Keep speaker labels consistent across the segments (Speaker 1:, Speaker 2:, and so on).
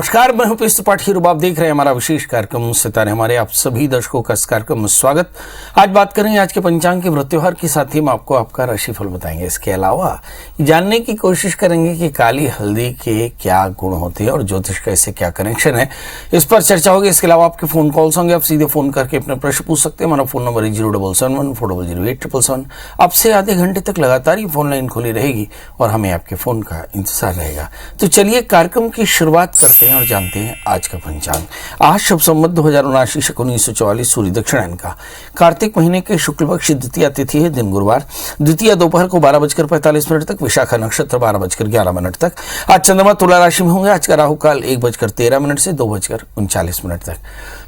Speaker 1: नमस्कार, मैं हूं पीयूष त्रिपाठी और आप देख रहे हैं हमारा विशेष कार्यक्रम सितारे। हमारे आप सभी दर्शकों का इस कार्यक्रम में स्वागत। आज बात करेंगे आज के पंचांग के व्रत त्योहार के साथ ही हम आपको आपका राशिफल बताएंगे। इसके अलावा जानने की कोशिश करेंगे कि काली हल्दी के क्या गुण होते हैं और ज्योतिष का इससे क्या कनेक्शन है, इस पर चर्चा होगी। इसके अलावा आपके फोन कॉल्स होंगे, आप सीधे फोन करके अपने प्रश्न पूछ सकते हैं। हमारा फोन नंबर है 07714008777। आपसे आधे घंटे तक लगातार ये फोन लाइन खुली रहेगी और हमें आपके फोन का इंतजार रहेगा। तो चलिए कार्यक्रम की शुरुआत करते हैं और जानते हैं आज का पंचांग। आज शुभ संवत 2079 शक 1944 सूर्य दक्षिणायन का कार्तिक महीने के शुक्ल पक्ष द्वितीया तिथि है, दिन गुरुवार, द्वितीय दोपहर को 12:45 तक, विशाखा नक्षत्र 12:11 तक। आज चंद्रमा तुला राशि में होंगे। आज का राहु काल 1:13 से 2:39 तक।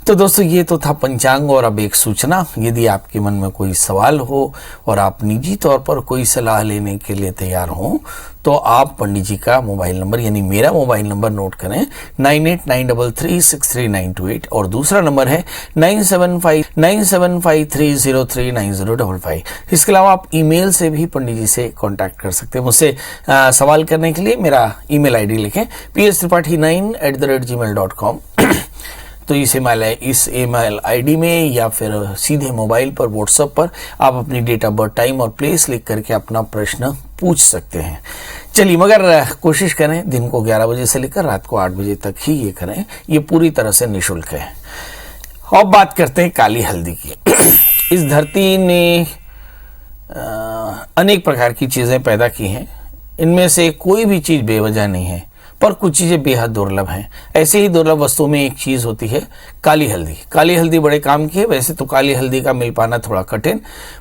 Speaker 1: तो दोस्तों ये तो था पंचांग। और अब एक सूचना, यदि आपके मन में कोई सवाल हो और आप निजी तौर पर कोई सलाह लेने के लिए तैयार हो तो आप पंडित जी का मोबाइल नंबर यानी मेरा मोबाइल नंबर नोट करें 9893363928 और दूसरा नंबर है 9753039055। इसके अलावा आप ईमेल से भी पंडित जी से कांटेक्ट कर सकते हैं। मुझसे सवाल करने के लिए मेरा ईमेल आईडी लिखें pstripathi9@gmail.com। तो इस ईमेल आईडी में या फिर सीधे मोबाइल पर व्हाट्सएप पर आप अपनी डेट ऑफ बर्थ, टाइम और प्लेस लिख करके अपना प्रश्न पूछ सकते हैं। चलिए, मगर कोशिश करें दिन को 11 बजे से लेकर रात को 8 बजे तक ही ये करें। ये पूरी तरह से निःशुल्क है। अब बात करते हैं काली हल्दी की। इस धरती ने अनेक प्रकार की चीजें पैदा की हैं। इनमें से कोई भी चीज बेवजह नहीं है, पर कुछ चीजें बेहद दुर्लभ हैं। ऐसे ही दुर्लभ वस्तुओं में एक चीज होती है काली हल्दी। काली हल्दी बड़े काम की है। वैसे तो काली हल्दी का मिल पाना थोड़ा कठिन,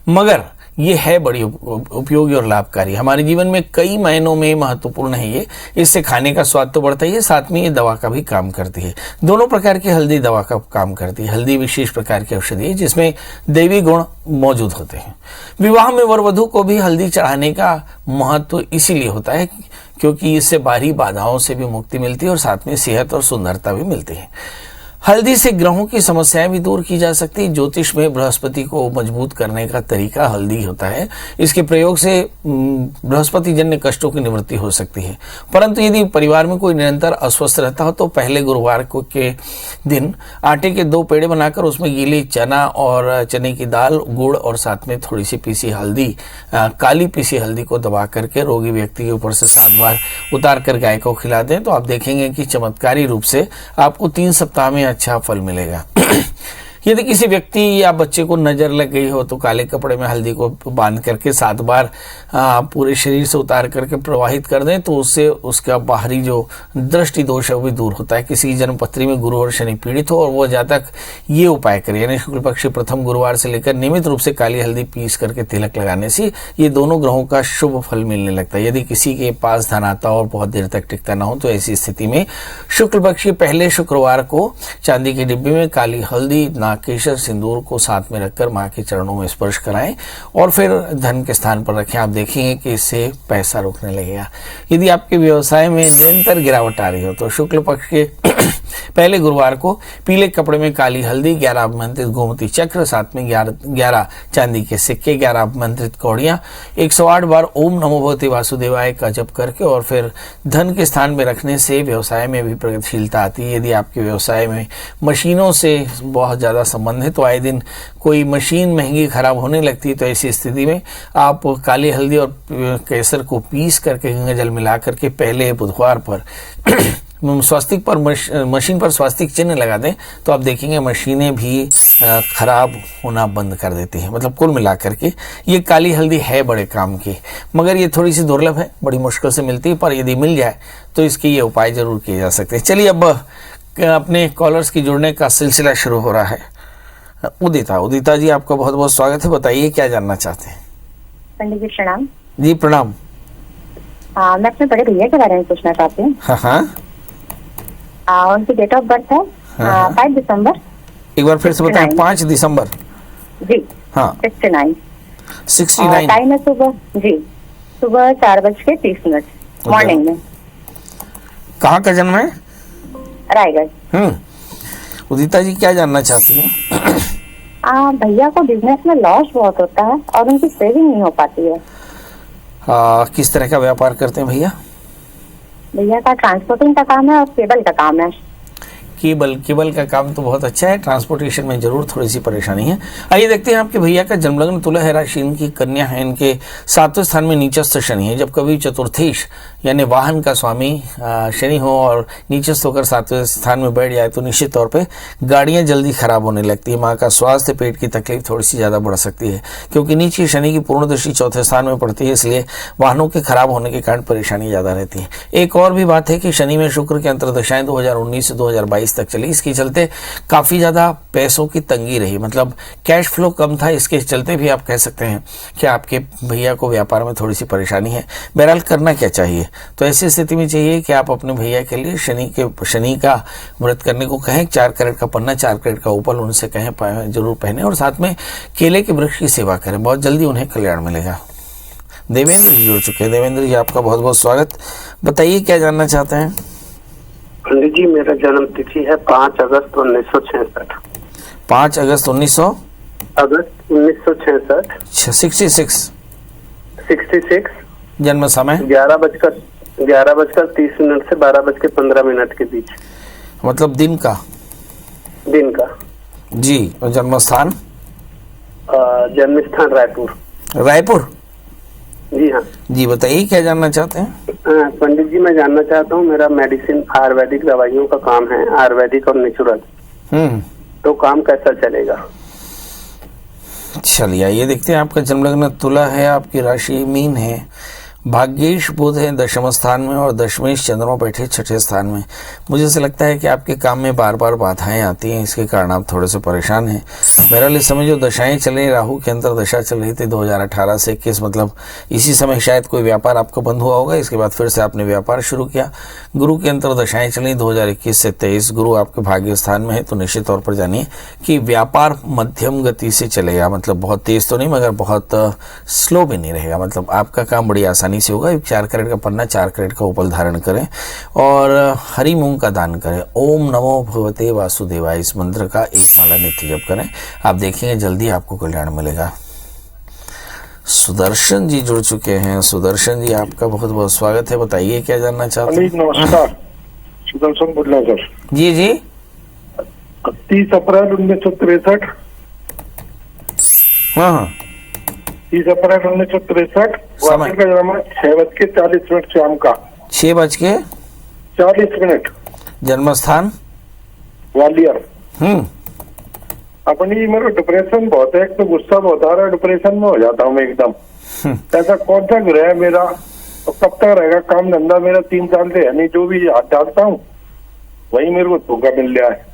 Speaker 1: मगर ये है बड़ी उपयोगी और लाभकारी। हमारे जीवन में कई मायनों में महत्वपूर्ण है ये। इससे खाने का स्वाद तो बढ़ता ही है, साथ में ये दवा का भी काम करती है। दोनों प्रकार की हल्दी दवा का काम करती है। हल्दी विशेष प्रकार की औषधि है जिसमें दैवी गुण मौजूद होते हैं। विवाह में वर वधू को भी हल्दी चढ़ाने का महत्व इसीलिए होता है क्योंकि इससे बाहरी बाधाओं से भी मुक्ति मिलती है और साथ में सेहत और सुंदरता भी मिलती है। हल्दी से ग्रहों की समस्याएं भी दूर की जा सकती है। ज्योतिष में बृहस्पति को मजबूत करने का तरीका हल्दी होता है। इसके प्रयोग से बृहस्पति जन्य कष्टों की निवृत्ति हो सकती है। परंतु यदि परिवार में कोई निरंतर अस्वस्थ रहता हो तो पहले गुरुवार को के दिन आटे के 2 पेड़े बनाकर उसमें गीली चना और चने की दाल, गुड़ और साथ में थोड़ी सी पीसी हल्दी, काली पीसी हल्दी को दबा करके रोगी व्यक्ति के ऊपर से 7 बार उतार कर गाय को खिला दें तो आप देखेंगे कि चमत्कारी रूप से आपको 3 सप्ताह में अच्छा फल मिलेगा। यदि किसी व्यक्ति या बच्चे को नजर लग गई हो तो काले कपड़े में हल्दी को बांध करके 7 बार पूरे शरीर से उतार करके प्रवाहित कर दें तो उससे उसका बाहरी जो दृष्टि दोष है वो भी दूर होता है। किसी की जन्मपत्री में गुरु और शनि पीड़ित हो और वो जातक ये उपाय करे, यानी शुक्ल पक्ष प्रथम गुरुवार से लेकर नियमित रूप से काली हल्दी पीस करके तिलक लगाने से ये दोनों ग्रहों का शुभ फल मिलने लगता है। यदि किसी के पास धन आता और बहुत देर तक टिकता ना हो तो ऐसी स्थिति में शुक्ल पक्ष के पहले शुक्रवार को चांदी के डिब्बे में काली हल्दी, केसर, सिंदूर को साथ में रखकर मां के चरणों में स्पर्श कराएं और फिर धन के स्थान पर रखें। आप देखेंगे कि इससे पैसा रुकने लगेगा। यदि आपके व्यवसाय में निरंतर गिरावट आ रही हो तो शुक्ल पक्ष के पहले गुरुवार को पीले कपड़े में काली हल्दी, 11 अभिमंत्रित गोमती चक्र, साथ में 11 चांदी के सिक्के, 11 अभिमंत्रित कौड़ियां, 108 बार ओम नमो भगवते वासुदेवाय का जप करके और फिर धन के स्थान में रखने से व्यवसाय में भी प्रगतिशीलता आती है। यदि आपके व्यवसाय में मशीनों से बहुत ज्यादा संबंध है तो आए दिन कोई मशीन महंगी खराब होने लगती है तो ऐसी स्थिति में आप काली हल्दी और केसर को पीस करके गंगा जल मिला करके पहले बुधवार पर स्वास्तिक पर मशीन पर स्वास्तिक चिन्ह लगा दें तो आप देखेंगे मशीनें भी खराब होना बंद कर देती हैं। मतलब कुल मिला करके ये काली हल्दी है बड़े काम की, मगर ये थोड़ी सी दुर्लभ है, बड़ी मुश्किल से मिलती है, पर यदि मिल जाए तो इसके ये उपाय जरूर किए जा सकते हैं। चलिए अब अपने कॉलर्स की जुड़ने का सिलसिला शुरू हो रहा है। उदिता जी, आपका बहुत बहुत स्वागत है। बताइए क्या जानना चाहते हैं।
Speaker 2: पंडित जी प्रणाम।
Speaker 1: जी प्रणाम।
Speaker 2: मैं अपने बड़े भैया के बारे में पूछना चाहती हूँ। उनकी डेट ऑफ बर्थ है 5 दिसंबर।
Speaker 1: एक बार फिर से बताएं। 5 दिसंबर
Speaker 2: जी। हाँ 69। टाइम है सुबह 4:30 मॉर्निंग में।
Speaker 1: कहाँ का जन्म है?
Speaker 2: रायगढ़।
Speaker 1: उदिता जी क्या जानना चाहती हैं?
Speaker 2: भैया को बिजनेस में लॉस बहुत होता है और उनकी सेविंग नहीं हो पाती है।
Speaker 1: किस तरह का व्यापार करते हैं भैया?
Speaker 2: भैया का ट्रांसपोर्टिंग का काम है और केबल का काम है।
Speaker 1: केबल का काम तो बहुत अच्छा है, ट्रांसपोर्टेशन में जरूर थोड़ी सी परेशानी है। आइए देखते हैं आपके भैया का जन्मलग्न तुला है, राशि इनकी कन्या है, इनके 7वें स्थान में नीचस्थ शनि है। जब कभी चतुर्थीश यानी वाहन का स्वामी शनि हो और नीचस्थ होकर 7वें स्थान में बैठ जाए तो निश्चित तौर पे गाड़ियां जल्दी खराब होने लगती है। माँ का स्वास्थ्य, पेट की तकलीफ थोड़ी सी ज़्यादा बढ़ सकती है, क्योंकि नीचे शनि की पूर्ण दृष्टि 4थे स्थान में पड़ती है, इसलिए वाहनों के खराब होने के कारण परेशानी ज़्यादा रहती है। एक और भी बात है कि शनि में शुक्र की अंतर्दशाएं 2019 से 2022 तक चली, इसके चलते काफ़ी ज़्यादा पैसों की तंगी रही, मतलब कैश फ्लो कम था। इसके चलते भी आप कह सकते हैं कि आपके भैया को व्यापार में थोड़ी सी परेशानी है। बहरहाल करना क्या चाहिए, तो ऐसी स्थिति में चाहिए कि आप अपने भैया के लिए शनि का व्रत करने को कहें। 4 कैरेट का पन्ना, 4 कैरेट का उपल उनसे कहें जरूर पहने, और साथ में केले के वृक्ष की सेवा करें, बहुत जल्दी उन्हें कल्याण मिलेगा। देवेंद्र जी जुड़ चुके हैं। देवेंद्र जी आपका बहुत बहुत स्वागत। बताइए क्या जानना चाहते हैं।
Speaker 3: पंडित जी, मेरा जन्म तिथि है 5 अगस्त 1966।
Speaker 1: 5 अगस्त 1966।
Speaker 3: 66।
Speaker 1: जन्म समय
Speaker 3: 11:30 से 12:15 के बीच,
Speaker 1: मतलब दिन का जी। और जन्म स्थान?
Speaker 3: जन्म स्थान
Speaker 1: रायपुर।
Speaker 3: जी हाँ
Speaker 1: जी बताइए क्या जानना चाहते हैं।
Speaker 3: पंडित जी, मैं जानना चाहता हूँ, मेरा मेडिसिन आयुर्वेदिक दवाइयों का काम है, आयुर्वेदिक और नेचुरल, तो काम कैसा चलेगा?
Speaker 1: चलिए ये देखते हैं। आपका जन्मलग्न तुला है, आपकी राशि मीन है, भाग्येश बुध है 10वें स्थान में, और दशमेश चंद्रमा बैठे 6ठे स्थान में। मुझे ऐसा लगता है कि आपके काम में बार बार बाधाएं आती हैं, इसके कारण आप थोड़े से परेशान हैं। बहरहाल इस समय जो दशाएं चल रही, राहु की अंतर दशा चल रही थी 2018 से 21, मतलब इसी समय शायद कोई व्यापार आपका बंद हुआ होगा, इसके बाद फिर से आपने व्यापार शुरू किया। गुरु की अंतर दशाएं चली 2021 से 23, गुरु आपके भाग्य स्थान में है, तो निश्चित तौर पर जानिए कि व्यापार मध्यम गति से चलेगा, मतलब बहुत तेज तो नहीं मगर बहुत स्लो भी नहीं रहेगा, मतलब आपका काम बड़ी आसानी से होगा। 4 कैरेट का पन्ना, 4 कैरेट का उपल धारण करें और हरी मूंग का दान करें। ओम नमो भगवते वासुदेवाय, इस मंत्र का 1 माला नित्य जप करें, आप देखेंगे जल्दी आपको कल्याण मिलेगा। सुदर्शन जी जुड़ चुके हैं। सुदर्शन जी आपका बहुत बहुत स्वागत है। बताइए क्या जानना चाहते हैं।
Speaker 4: नमस्कार, सुदर्शन बोल रहा सर।
Speaker 1: जी जी।
Speaker 4: 30 अप्रैल 1963।
Speaker 1: हाँ
Speaker 4: 30 अप्रैल 1963।
Speaker 1: समय
Speaker 4: का जन्म 6:40 शाम का।
Speaker 1: 6:40। जन्म स्थान
Speaker 4: ग्वालियर।
Speaker 1: अपनी
Speaker 4: मेरा डिप्रेशन बहुत है, एक तो गुस्सा बहुत आ रहा है, डिप्रेशन में हो जाता हूँ मैं एकदम। ऐसा कौन सा ग्रह है मेरा, तो कब तक रहेगा? काम धंधा मेरा 3 साल से है नहीं, जो भी हाथ डालता हूँ वही मेरे को धोखा मिल रहा है।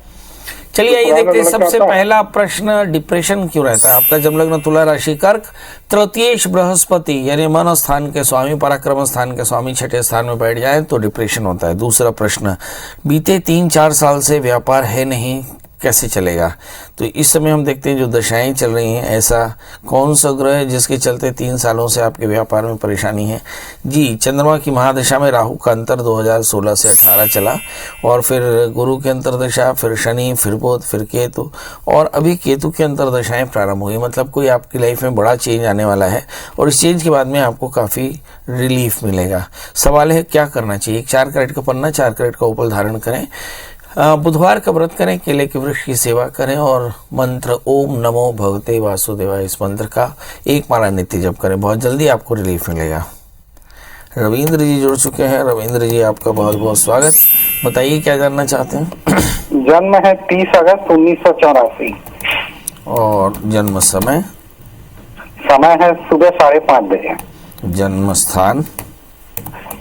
Speaker 1: चलिए आइए देखते हैं। सबसे पहला प्रश्न, डिप्रेशन क्यों रहता है? आपका जन्मलग्न तुला, राशि कर्क, तृतीयेश बृहस्पति यानी मन स्थान के स्वामी, पराक्रम स्थान के स्वामी 6ठे स्थान में बैठ जाए तो डिप्रेशन होता है। दूसरा प्रश्न, बीते 3-4 साल से व्यापार है नहीं, कैसे चलेगा? तो इस समय हम देखते हैं जो दशाएं चल रही हैं, ऐसा कौन सा ग्रह है जिसके चलते 3 सालों से आपके व्यापार में परेशानी है? जी, चंद्रमा की महादशा में राहु का अंतर 2016 से 18 चला, और फिर गुरु की अंतरदशा, फिर शनि, फिर बुध, फिर केतु, और अभी केतु की अंतरदशाएं प्रारंभ हुई। मतलब कोई आपकी लाइफ में बड़ा चेंज आने वाला है, और इस चेंज के बाद में आपको काफ़ी रिलीफ मिलेगा। सवाल है क्या करना चाहिए? 4 कैरेट का पन्ना, 4 कैरेट का उपल धारण करें, बुधवार का व्रत करें, केले के वृक्ष की सेवा करें, और मंत्र ओम नमो भगवते वासुदेवाय, इस मंत्र का 1 माला नित्य जप करें, बहुत जल्दी आपको रिलीफ मिलेगा। रविंद्र जी जुड़ चुके हैं। रविंद्र जी आपका बहुत बहुत स्वागत। बताइए क्या जानना चाहते हैं।
Speaker 5: जन्म है 30 अगस्त 1984।
Speaker 1: और जन्म समय?
Speaker 5: समय है सुबह 5:30 बजे।
Speaker 1: जन्म स्थान?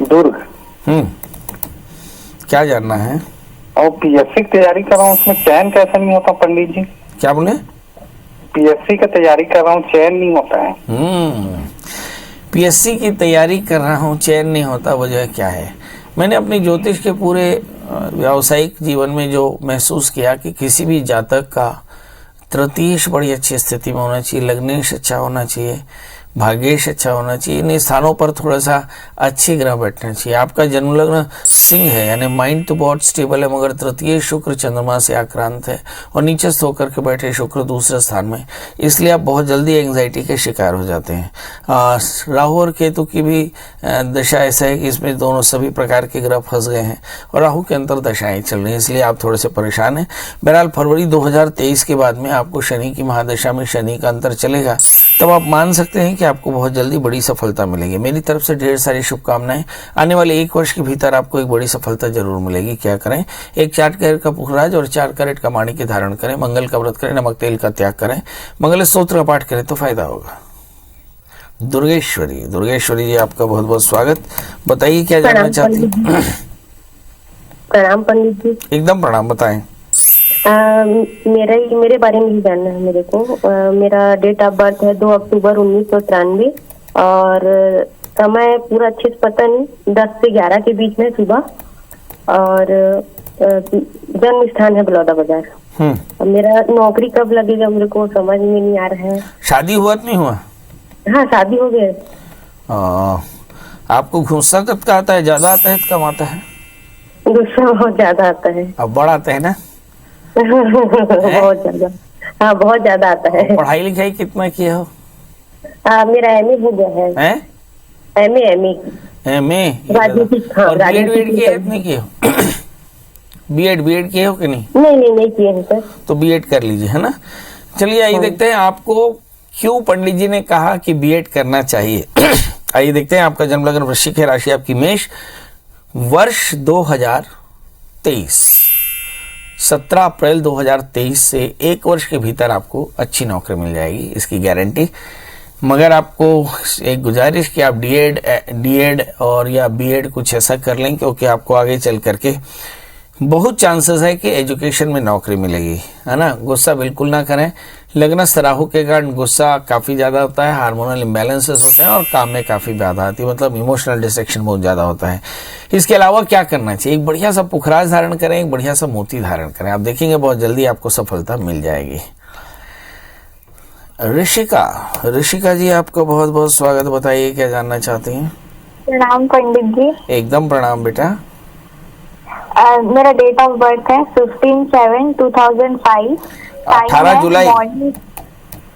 Speaker 5: दुर्ग।
Speaker 1: क्या जानना है?
Speaker 5: और पीएससी की तैयारी कर रहा हूँ, उसमें चयन कैसे नहीं होता पंडित जी?
Speaker 1: क्या बोले?
Speaker 5: पीएससी की तैयारी कर रहा हूँ, चयन नहीं होता है।
Speaker 1: पीएससी की तैयारी कर रहा हूँ, चयन नहीं होता, वजह क्या है? मैंने अपनी ज्योतिष के पूरे व्यावसायिक जीवन में जो महसूस किया कि किसी भी जातक का तृतीयेश बड़ी अच्छी स्थिति में होना चाहिए, लग्नेश अच्छा होना चाहिए, भाग्येश अच्छा होना चाहिए। इन स्थानों पर थोड़ा सा अच्छे ग्रह बैठना चाहिए। आपका जन्म लग्न सिंह है, यानी माइंड तो बहुत स्टेबल है, मगर तृतीय शुक्र चंद्रमा से आक्रांत है और नीचस्थ होकर के बैठे शुक्र दूसरे स्थान में, इसलिए आप बहुत जल्दी एंग्जाइटी के शिकार हो जाते हैं। राहु और केतु की भी दशा ऐसा है कि इसमें दोनों सभी प्रकार के ग्रह फंस गए हैं और राहु के अंतर दशाएं चल रही हैं, इसलिए आप थोड़े से परेशान हैं। बहरहाल फरवरी 2023 के बाद में आपको शनि की महादशा में शनि का अंतर चलेगा, तब आप मान सकते हैं कि आपको बहुत जल्दी बड़ी सफलता मिलेगी। मेरी तरफ से ढेर सारी शुभकामनाएं। आने वाले 1 वर्ष के भीतर आपको एक बड़ी सफलता जरूर मिलेगी। क्या करें, एक 4 कैरेट का पुखराज और 4 कैरेट का माणिक्य धारण करें, मंगल का व्रत करें, नमक तेल का त्याग करें, मंगल स्तोत्र का पाठ करें तो फायदा होगा। दुर्गेश्वरी जी आपका बहुत बहुत स्वागत। बताइए क्या जानना चाहती हैं?
Speaker 2: प्रणाम पंडित जी।
Speaker 1: एकदम प्रणाम, बताएं।
Speaker 2: मेरे बारे में ही जानना है मेरे को। मेरा डेट ऑफ बर्थ है 2 अक्टूबर 1993 और समय पूरा अच्छे से पता नहीं, 10 से 11 के बीच में सुबह, और जन्म स्थान है बलौदा बाजार। मेरा नौकरी कब लगेगा मेरे को समझ में नहीं आ रहा है।
Speaker 1: शादी हुआ नहीं हुआ?
Speaker 2: हाँ, शादी हो गया।
Speaker 1: आपको गुस्सा कब का आता है? ज्यादा आता है कम आता है?
Speaker 2: गुस्सा बहुत ज्यादा आता है।
Speaker 1: अब बड़ा आता है ना?
Speaker 2: बहुत ज्यादा। हाँ, बहुत ज्यादा आता है।
Speaker 1: पढ़ाई लिखाई कितना किया हो?
Speaker 2: मेरा एमए हो गया है। एमए
Speaker 1: और बीएड किए हो? बीएड किए हो कि नहीं?
Speaker 2: नहीं किए हैं सर।
Speaker 1: तो बीएड कर लीजिए, है ना। चलिए आइए देखते हैं आपको क्यों पंडित जी ने कहा कि बीएड करना चाहिए। आइए देखते हैं। आपका जन्म लग्न वृश्चिक है, राशि आपकी मेष, वर्ष 2023, 17 अप्रैल 2023 से 1 वर्ष के भीतर आपको अच्छी नौकरी मिल जाएगी, इसकी गारंटी। मगर आपको एक गुजारिश कि आप डीएड और या बीएड कुछ ऐसा कर लें, क्योंकि आपको आगे चल करके बहुत चांसेस है कि एजुकेशन में नौकरी मिलेगी, है ना। गुस्सा बिल्कुल ना करें। लग्नस्थ राहु के कारण गुस्सा काफ़ी ज़्यादा होता है, हार्मोनल इम्बैलेंसेस होते हैं और काम में काफ़ी बाधा आती है, मतलब इमोशनल डिस्ट्रैक्शन बहुत ज़्यादा होता है। इसके अलावा क्या करना चाहिए? एक बढ़िया सा पुखराज धारण करें, एक बढ़िया सा मोती धारण करें, आप देखेंगे बहुत जल्दी आपको सफलता मिल जाएगी। ऋषिका जी आपका बहुत बहुत स्वागत। बताइए क्या जानना चाहती हैं?
Speaker 6: प्रणाम पंडित जी।
Speaker 1: एकदम प्रणाम बेटा।
Speaker 6: मेरा डेट ऑफ बर्थ है 15/7/2005।
Speaker 1: 18 जुलाई?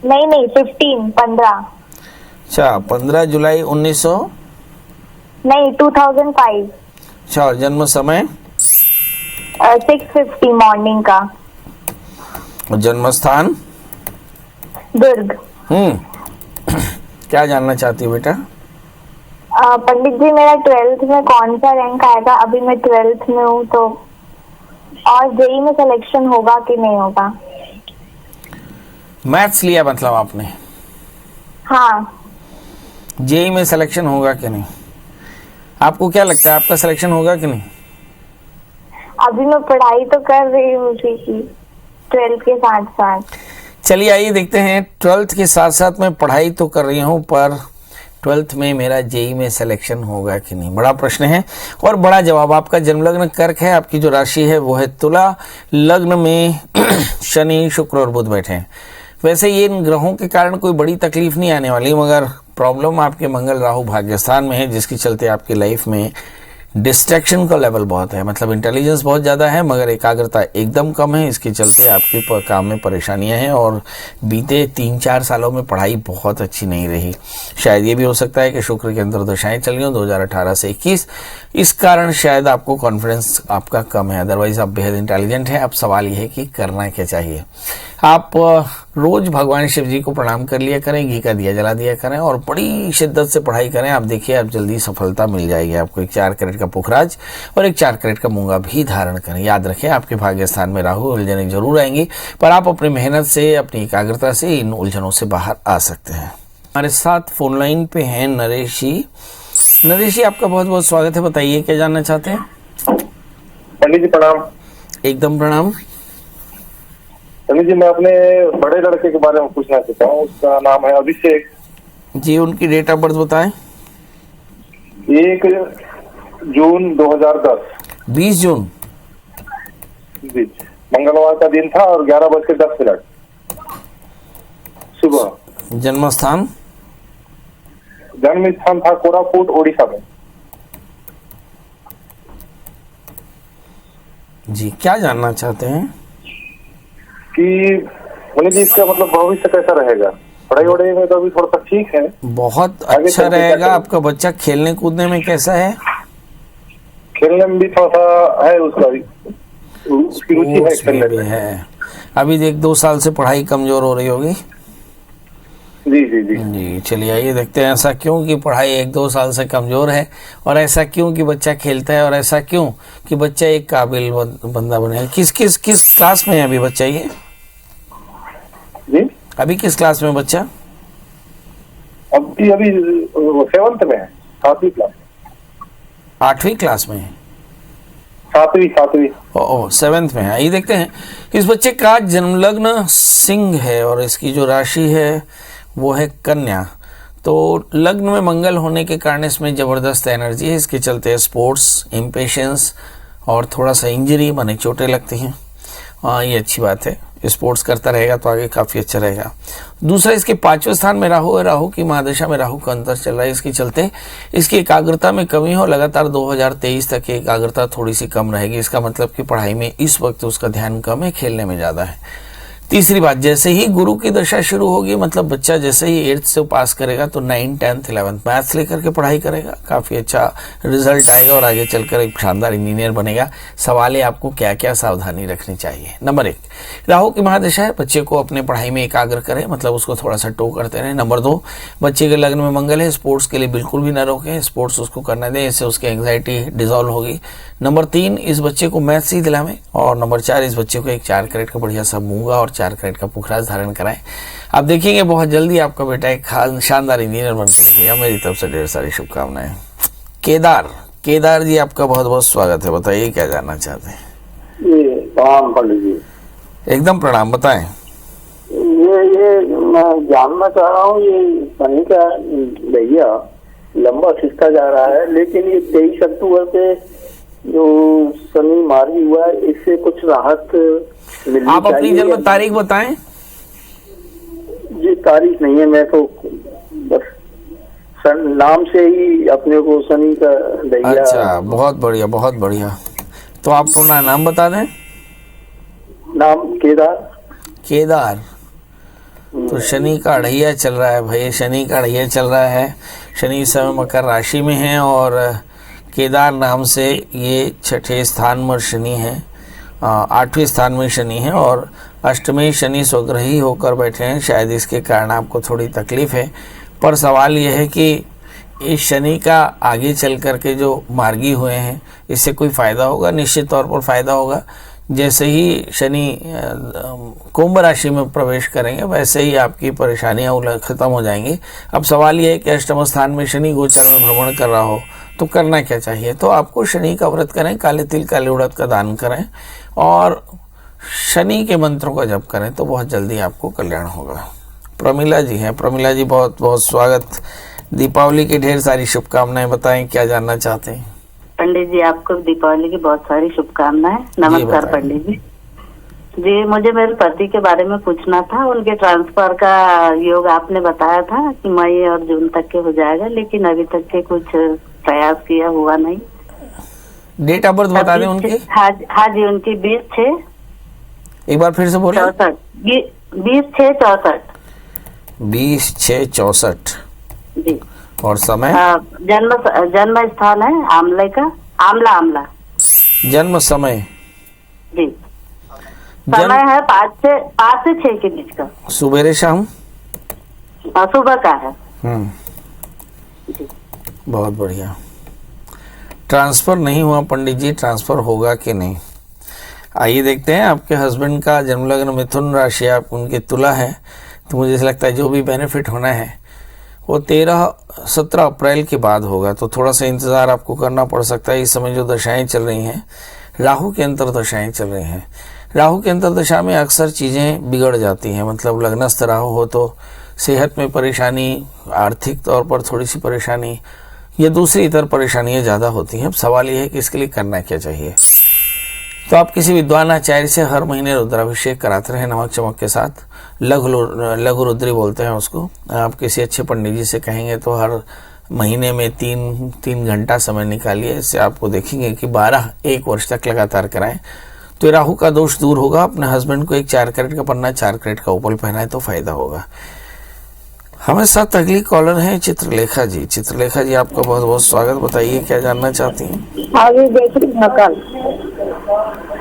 Speaker 6: नहीं 15।
Speaker 1: अच्छा, 15 जुलाई 1900?
Speaker 6: नहीं, 2005।
Speaker 1: अच्छा, और जन्म समय?
Speaker 6: 6:50 मॉर्निंग का।
Speaker 1: और जन्म स्थान?
Speaker 6: दुर्ग।
Speaker 1: क्या जानना चाहती है बेटा?
Speaker 6: पंडित जी, मेरा 12th में कौन सा रैंक आएगा? अभी मैं 12th में हूँ, तो और जेई में सिलेक्शन होगा कि नहीं होगा?
Speaker 1: मैथ्स लिया मतलब आपने?
Speaker 6: हाँ।
Speaker 1: जेई में सिलेक्शन होगा कि नहीं? आपको क्या लगता है आपका सिलेक्शन होगा कि नहीं?
Speaker 6: अभी मैं पढ़ाई तो कर रही हूँ उसी की, 12th के साथ साथ।
Speaker 1: चलिए आइए देखते हैं। 12th के साथ साथ मैं पढ़ाई तो कर रही हूँ, पर 12th में मेरा जेई में सिलेक्शन होगा कि नहीं, बड़ा प्रश्न है और बड़ा जवाब। आपका जन्म लग्न कर्क है, आपकी जो राशि है वो है तुला, लग्न में शनि शुक्र और बुध बैठे हैं। वैसे ये इन ग्रहों के कारण कोई बड़ी तकलीफ नहीं आने वाली, मगर प्रॉब्लम आपके मंगल राहु भाग्यस्थान में है, जिसके चलते आपकी लाइफ में डिस्ट्रैक्शन का लेवल बहुत है, मतलब इंटेलिजेंस बहुत ज़्यादा है मगर एकाग्रता एकदम कम है। इसके चलते आपके काम में परेशानियां हैं और बीते 3-4 सालों में पढ़ाई बहुत अच्छी नहीं रही। शायद ये भी हो सकता है कि शुक्र के अंदर दशाएं चल रही हों 2018 से 21, इस कारण शायद आपको कॉन्फिडेंस आपका कम है। अदरवाइज आप बेहद इंटेलिजेंट हैं। अब सवाल यह है कि करना क्या चाहिए। आप रोज भगवान शिव जी को प्रणाम कर लिया करें, घी का दिया जला दिया करें और बड़ी शिद्दत से पढ़ाई करें। आप देखिए आप जल्दी सफलता मिल जाएगी आपको। एक 4 कैरेट का पुखराज और एक 4 कैरेट का मूंगा भी धारण करें। याद रखें आपके भाग्य स्थान में राहु, उलझनें जरूर आएंगी, पर आप अपनी मेहनत से, अपनी एकाग्रता से इन उलझनों से बाहर आ सकते हैं। हमारे साथ फोन लाइन पे हैं नरेश जी। नरेश जी आपका बहुत बहुत स्वागत है। बताइए क्या जानना चाहते हैं?
Speaker 4: पंडित जी प्रणाम।
Speaker 1: एकदम प्रणाम।
Speaker 4: पंडित जी मैं अपने बड़े लड़के के बारे में पूछना चाहता हूँ। उसका नाम है अभिषेक
Speaker 1: जी। उनकी डेट ऑफ बर्थ बताएं।
Speaker 4: 1 जून 2010।
Speaker 1: 20 जून
Speaker 4: जी, मंगलवार का दिन था और 11:10 सुबह।
Speaker 1: जन्म स्थान?
Speaker 4: जन्म स्थान था कोरापुट उड़ीसा में।
Speaker 1: जी, क्या जानना चाहते हैं?
Speaker 4: कि पंडित जी इसका मतलब भविष्य कैसा रहेगा? पढ़ाई वढ़ाई में तो अभी थोड़ा सा ठीक है।
Speaker 1: बहुत
Speaker 4: आगे
Speaker 1: अच्छा
Speaker 4: चल के क्या
Speaker 1: रहेगा।
Speaker 4: करें?
Speaker 1: आपका बच्चा खेलने कूदने में कैसा है?
Speaker 4: खेलने में भी थोड़ा सा है, उसकी रुचि है
Speaker 1: स्पोर्ट्स में
Speaker 4: खेलने
Speaker 1: भी
Speaker 4: में।
Speaker 1: है। अभी 1-2 साल से पढ़ाई कमजोर हो रही होगी।
Speaker 4: जी जी जी।
Speaker 1: जी, चलिए आइए देखते हैं ऐसा क्यों कि पढ़ाई 1-2 साल से कमजोर है, और ऐसा क्यों कि बच्चा खेलता है, और ऐसा क्यों कि बच्चा एक काबिल बंदा बने। किस क्लास में है अभी बच्चा? ये
Speaker 4: जी
Speaker 1: अभी किस क्लास में बच्चा?
Speaker 4: अभी 7th में है, 7वीं क्लास।
Speaker 1: 8वीं क्लास में है।
Speaker 4: 7वीं।
Speaker 1: ओ 7th में है। ये देखते हैं इस बच्चे का जन्म लग्न सिंह है और इसकी जो राशि है वो है कन्या। तो लग्न में मंगल होने के कारण इसमें जबरदस्त एनर्जी है। इसके चलते स्पोर्ट्स, इम्पेशंस और थोड़ा सा इंजरी माने चोटें लगती हैं। ये अच्छी बात है। स्पोर्ट्स करता रहेगा तो आगे काफ़ी अच्छा रहेगा। दूसरा, इसके 5वें स्थान में राहु है। राहु की महादशा में राहु का अंतर चल रहा है। इसके चलते इसकी एकाग्रता में कमी हो। लगातार 2023 तक की एकाग्रता थोड़ी सी कम रहेगी। इसका मतलब कि पढ़ाई में इस वक्त उसका ध्यान कम है, खेलने में ज़्यादा है। तीसरी बात, जैसे ही गुरु की दशा शुरू होगी, मतलब बच्चा जैसे ही 8th से पास करेगा तो 9, 10th, 11th मैथ्स लेकर के पढ़ाई करेगा, काफ़ी अच्छा रिजल्ट आएगा और आगे चलकर एक शानदार इंजीनियर बनेगा। सवाल है आपको क्या क्या सावधानी रखनी चाहिए। नंबर 1, राहु की महादशा है। बच्चे को अपने पढ़ाई में एकाग्र करें, मतलब उसको थोड़ा सा टो करते रहें। नंबर 2, बच्चे के लग्न में मंगल है। स्पोर्ट्स के लिए बिल्कुल भी न रोकें, स्पोर्ट्स उसको करने दें, इससे उसकी एंग्जाइटी डिजॉल्व होगी। नंबर 3, इस बच्चे को मैथ्स ही दिलावें। और नंबर 4, इस बच्चे को एक 4 कैरेट का बढ़िया सा मूंगा और 4 कैरेट का पुखराज धारण कराएं। आप देखेंगे बहुत जल्दी आपका बेटा एक शानदार इंजीनियर बन के निकलेगा। मेरी तरफ से ढेर सारी शुभकामनाएं। केदार जी, आपका बहुत बहुत स्वागत है। बताइए क्या जानना चाहते हैं?
Speaker 7: प्रणाम पंडित जी।
Speaker 1: एकदम प्रणाम, बताएं।
Speaker 7: ये मैं जानना चाह रहा हूँ, ये शनि का भैया लंबा खिसका जा रहा है, लेकिन ये 23 अक्टूबर से जो शनि मार्गी हुआ है, इससे कुछ राहत मिलनी
Speaker 1: आप अपनी
Speaker 7: चाहिए।
Speaker 1: जन्म तारीख बताएं।
Speaker 7: ये तारीख नहीं है, मैं तो बस नाम से ही अपने को शनि का भैया।
Speaker 1: अच्छा, बहुत बढ़िया बहुत बढ़िया। तो आप अपना नाम बता दें।
Speaker 7: नाम केदार।
Speaker 1: तो शनि का अढ़ैया चल रहा है भाई, शनि का अढ़ैया चल रहा है। शनि इस समय मकर राशि में है और केदार नाम से ये 6ठे स्थान में शनि है, 8वें स्थान में शनि है और अष्टमी शनि स्वग्रही होकर बैठे हैं। शायद इसके कारण आपको थोड़ी तकलीफ है, पर सवाल यह है कि इस शनि का आगे चल कर के जो मार्गी हुए हैं इससे कोई फ़ायदा होगा? निश्चित तौर पर फ़ायदा होगा। जैसे ही शनि कुंभ राशि में प्रवेश करेंगे वैसे ही आपकी परेशानियां खत्म हो जाएंगी। अब सवाल यह है कि अष्टम स्थान में शनि गोचर में भ्रमण कर रहा हो तो करना क्या चाहिए? तो आपको शनि का व्रत करें, काले तिल काले उड़द का दान करें और शनि के मंत्रों का जप करें तो बहुत जल्दी आपको कल्याण होगा। प्रमिला जी हैं। प्रमिला जी, बहुत बहुत स्वागत। दीपावली की ढेर सारी शुभकामनाएं। बताएं क्या जानना चाहते हैं?
Speaker 8: पंडित जी, आपको दीपावली की बहुत सारी शुभकामनाएं। नमस्कार पंडित जी। जी, मुझे मेरे पति के बारे में पूछना था। उनके ट्रांसफर का योग आपने बताया था कि मई और जून तक के हो जाएगा, लेकिन अभी तक के कुछ प्रयास किया हुआ नहीं।
Speaker 1: डेट ऑफ बर्थ बता दें उनकी।
Speaker 8: हाँ जी, उनकी 20/6
Speaker 1: एक बार फिर से बोले।
Speaker 8: 20/6/64।
Speaker 1: 20/6/64
Speaker 8: जी।
Speaker 1: और समय?
Speaker 8: जन्म स्थान है आमले का, आमला।
Speaker 1: जन्म समय?
Speaker 8: जी, समय है 5 से 6 के बीच का,
Speaker 1: सुबेरे शाम?
Speaker 8: सुबह का है।
Speaker 1: बहुत बढ़िया। ट्रांसफर नहीं हुआ पंडित जी, ट्रांसफर होगा कि नहीं? आइए देखते हैं। आपके हस्बैंड का जन्म लग्न मिथुन राशि, आप उनके तुला है, तो मुझे ऐसा लगता है जो भी बेनिफिट होना है वो 13-17 अप्रैल के बाद होगा। तो थोड़ा सा इंतज़ार आपको करना पड़ सकता है। इस समय जो दशाएं चल रही हैं, राहु के अंतर दशाएं चल रही हैं। राहु के अंतर दशा में अक्सर चीज़ें बिगड़ जाती हैं, मतलब लग्नस्थ राहु हो तो सेहत में परेशानी, आर्थिक तौर पर थोड़ी सी परेशानी या दूसरी इतर परेशानियाँ ज़्यादा होती हैं। अब सवाल ये है कि इसके लिए करना क्या चाहिए। तो आप किसी विद्वान आचार्य से हर महीने रुद्राभिषेक कराते रहे नमक चमक के साथ। लघु रुद्री बोलते हैं उसको। आप किसी अच्छे पंडित जी से कहेंगे तो हर महीने में 3 घंटा समय निकालिए। इससे आपको देखेंगे कि 1 वर्ष तक लगातार कराएं तो ये राहु का दोष दूर होगा। अपने हस्बैंड को एक 4 कैरेट का पन्ना, 4 कैरेट का उपल पहनाए तो फायदा होगा। हमारे साथ अगली कॉलर है चित्रलेखा जी। चित्रलेखा जी, आपका बहुत बहुत स्वागत। बताइए क्या जानना चाहती हैं?
Speaker 9: आगे देखिए ढाकल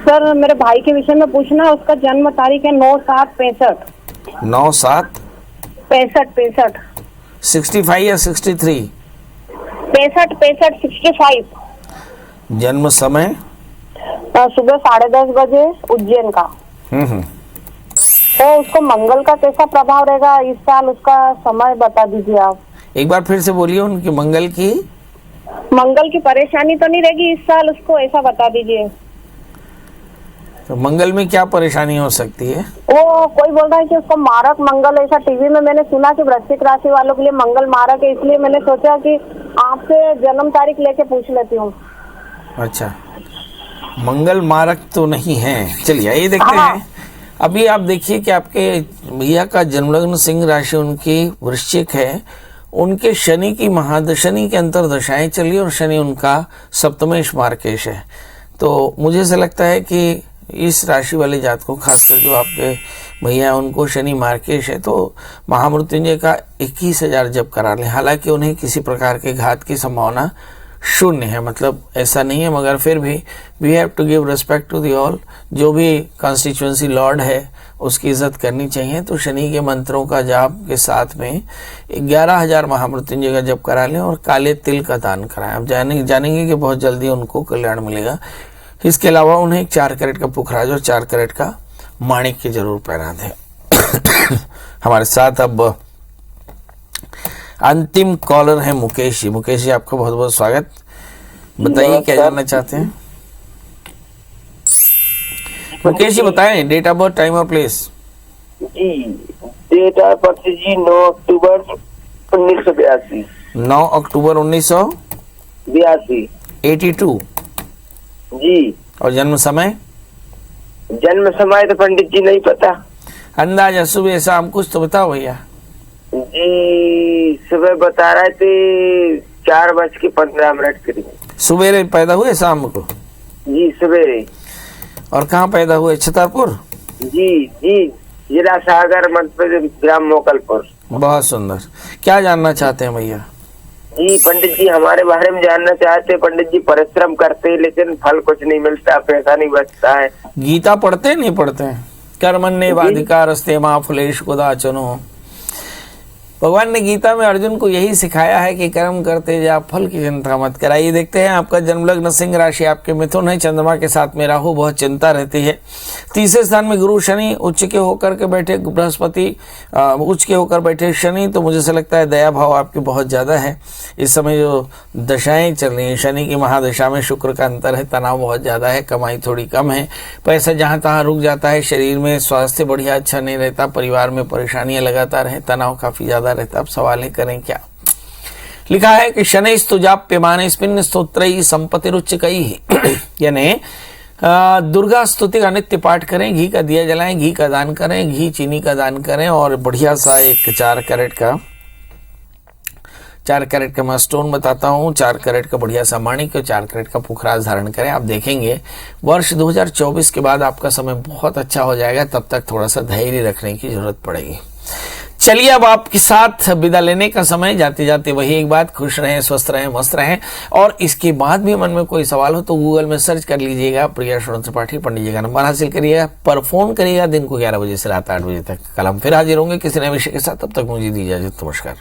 Speaker 9: सर, मेरे भाई के विषय में पूछना है। उसका जन्म तारीख है 9/7/65।
Speaker 1: 9/7/65। 65 या 63?
Speaker 9: 65
Speaker 1: जन्म समय?
Speaker 9: सुबह 10:30 बजे उज्जैन का। तो उसको मंगल का कैसा प्रभाव रहेगा इस साल, उसका समय बता दीजिए आप।
Speaker 1: एक बार फिर से बोलिए। उनकी मंगल की
Speaker 9: परेशानी तो नहीं रहेगी इस साल, उसको ऐसा बता दीजिए।
Speaker 1: तो मंगल में क्या परेशानी हो सकती है?
Speaker 9: वो कोई बोल रहा है कि उसको मारक मंगल, ऐसा टीवी में मैंने सुना कि वृश्चिक राशि वालों के लिए मंगल मारक है, इसलिए मैंने सोचा कि आपसे जन्म तारीख लेके पूछ लेती हूँ।
Speaker 1: अच्छा, मंगल मारक तो नहीं है। चलिए ये देखते हैं। अभी आप देखिए कि आपके भैया का जन्मलग्न सिंह राशि उनकी वृश्चिक है। उनके शनि के अंतर्दशाएं चली और शनि उनका सप्तमेश मार्केश है। तो मुझे ऐसा लगता है कि इस राशि वाले जातकों, खासकर जो आपके भैया उनको शनि मार्केश है, तो महामृत्युंजय का 21,000 जप करा लें। हालांकि उन्हें किसी प्रकार के घात की संभावना शून्य है, मतलब ऐसा नहीं है, मगर फिर भी we have to give respect to the all. जो भी कॉन्स्टिट्यूएंसी लॉर्ड है उसकी इज्जत करनी चाहिए। तो शनि के मंत्रों का जाप के साथ में 11,000 महामृत्युंजय का जप करा लें और काले तिल का दान कराएं। आप जानेंगे कि बहुत जल्दी उनको कल्याण मिलेगा। इसके अलावा उन्हें 4 कैरेट का पुखराज और 4 कैरेट का माणिक्य जरूर पहना दें। हमारे साथ अब अंतिम कॉलर है मुकेश जी। मुकेश जी, आपका बहुत बहुत स्वागत। बताइए क्या जानना चाहते हैं? मुकेश जी बताएं डेट ऑफ बर्थ, टाइम और प्लेस।
Speaker 7: जी, डेट ऑफ बर्थ जी 9 अक्टूबर 1982।
Speaker 1: 9 अक्टूबर 1982। 82
Speaker 7: जी। और
Speaker 1: जन्म समय?
Speaker 7: जन्म समय तो पंडित जी नहीं पता।
Speaker 1: अंदाजा सुबह शाम कुछ तो बताओ भैया।
Speaker 7: जी, सुबह बता रहे थे 4:15 करीब।
Speaker 1: सवेरे पैदा हुए शाम को?
Speaker 7: जी सवेरे।
Speaker 1: और कहाँ पैदा हुए? छतरपुर?
Speaker 7: जी जी, जिला सागर, मध्य प्रदेश, ग्राम मोकलपुर।
Speaker 1: बहुत सुंदर। क्या जानना चाहते हैं भैया?
Speaker 7: जी पंडित जी, हमारे बारे में जानना चाहते हैं। पंडित जी, परिश्रम करते हैं लेकिन फल कुछ नहीं मिलता, पैसा नहीं बचता है।
Speaker 1: गीता पढ़ते हैं नहीं पढ़ते हैं? कर्मण्येवाधिकारस्ते मा फलेषु कदाचन। भगवान ने गीता में अर्जुन को यही सिखाया है कि कर्म करते जा, फल की चिंता मत कराइए। देखते हैं आपका जन्मलग्न सिंह राशि आपके मिथुन है। चंद्रमा के साथ में राहु, बहुत चिंता रहती है। तीसरे स्थान में गुरु शनि, उच्च के होकर के बैठे बृहस्पति, उच्च के होकर बैठे शनि। तो मुझे से लगता है दया भाव आपके बहुत ज्यादा है। इस समय जो दशाएं चल रही हैं, शनि की महादशा में शुक्र का अंतर है, तनाव बहुत ज्यादा है, कमाई थोड़ी कम है, पैसा जहां तहां रुक जाता है, शरीर में स्वास्थ्य बढ़िया अच्छा नहीं रहता, परिवार में परेशानियां लगातार है, तनाव काफी ज्यादा रहता। अब सवाल है करें क्या? लिखा है कि शनैस्तुजाप्यमाने स्मिन् स्तोत्रैः संपत्तिरुच्चकैः। यानी दुर्गा स्तुति का नित्य पाठ करें, घी का दिया जलाएं, घी का दान करें, घी चीनी का दान करें और बढ़िया सा एक 4 कैरेट का मैं स्टोन बताता हूँ, 4 कैरेट का बढ़िया सा माणिक्य, 4 कैरेट का पुखराज धारण करें। आप देखेंगे वर्ष 2024 के बाद आपका समय बहुत अच्छा हो जाएगा। तब तक थोड़ा सा धैर्य रखने की जरूरत पड़ेगी। चलिए अब आपके साथ विदा लेने का समय। जाते जाते वही एक बात, खुश रहें, स्वस्थ रहें, मस्त रहें। और इसके बाद भी मन में कोई सवाल हो तो गूगल में सर्च कर लीजिएगा प्रिया श्रवण त्रिपाठी, पंडित जी का नंबर हासिल करिएगा, पर फोन करिएगा दिन को 11 बजे से रात 8 बजे तक। कल हम फिर हाजिर होंगे किसी नए विषय के साथ। तब तक मुझे दीजिए इजाजत। नमस्कार।